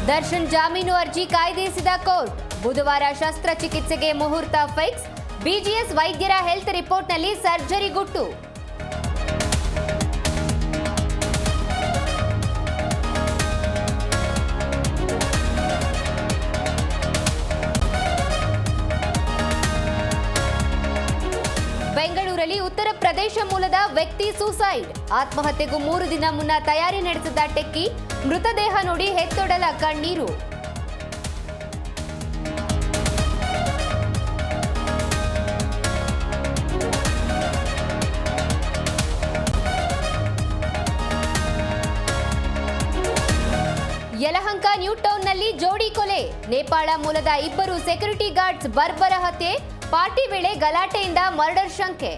ದರ್ಶನ್ ಜಾಮೀನು ಅರ್ಜಿ ಕಾಯ್ದಿರಿಸಿದ ಕೋರ್ಟ್. ಬುಧವಾರ ಶಸ್ತ್ರಚಿಕಿತ್ಸೆಗೆ ಮುಹೂರ್ತ ಫಿಕ್ಸ್. ಬಿಜಿಎಸ್ ವೈದ್ಯರ ಹೆಲ್ತ್ ರಿಪೋರ್ಟ್ನಲ್ಲಿ ಸರ್ಜರಿ ಗುಟ್ಟು. ಬೆಂಗಳೂರಲ್ಲಿ ಉತ್ತರ ಪ್ರದೇಶ ಮೂಲದ ವ್ಯಕ್ತಿ ಸೂಸೈಡ್. ಆತ್ಮಹತ್ಯೆಗೂ 3 ದಿನ ಮುನ್ನ ತಯಾರಿ ನಡೆಸಿದ ಟೆಕ್ಕಿ. ಮೃತದೇಹ ನೋಡಿ ಹೆತ್ತೊಡಲ ಕಣ್ಣೀರು. ಯಲಹಂಕ ನ್ಯೂ ಟೌನ್ನಲ್ಲಿ ಜೋಡಿ ಕೊಲೆ. ನೇಪಾಳ ಮೂಲದ 2 ಸೆಕ್ಯೂರಿಟಿ ಗಾರ್ಡ್ಸ್ ಬರ್ಬರ ಹತ್ಯೆ. ಪಾರ್ಟಿ ವೇಳೆ ಗಲಾಟೆಯಿಂದ ಮರ್ಡರ್ ಶಂಕೆ.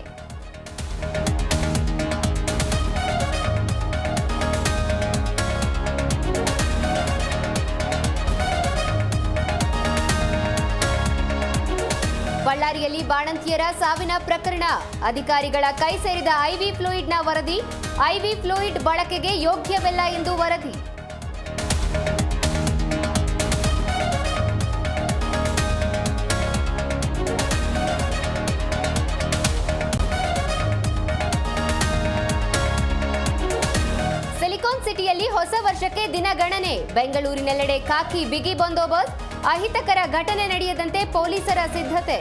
ಬಳ್ಳಾರಿಯಲ್ಲಿ ಬಾಣಂತಿಯರ ಸಾವಿನ ಪ್ರಕರಣ. ಅಧಿಕಾರಿಗಳ ಕೈ ಸೇರಿದ ಐವಿ ಫ್ಲೂಯಿಡ್ನ ವರದಿ. ಐವಿ ಫ್ಲೂಯಿಡ್ ಬಳಕೆಗೆ ಯೋಗ್ಯವಲ್ಲ ಎಂದು ವರದಿ. ಸಿಲಿಕಾನ್ ಸಿಟಿಯಲ್ಲಿ ಹೊಸ ವರ್ಷಕ್ಕೆ ದಿನಗಣನೆ. ಬೆಂಗಳೂರಿನೆಲ್ಲೆಡೆ ಖಾಕಿ ಬಿಗಿ ಬಂದೋಬಸ್ತ್. ಅಹಿತಕರ ಘಟನೆ ನಡೆಯದಂತೆ ಪೊಲೀಸರ ಸಿದ್ಧತೆ.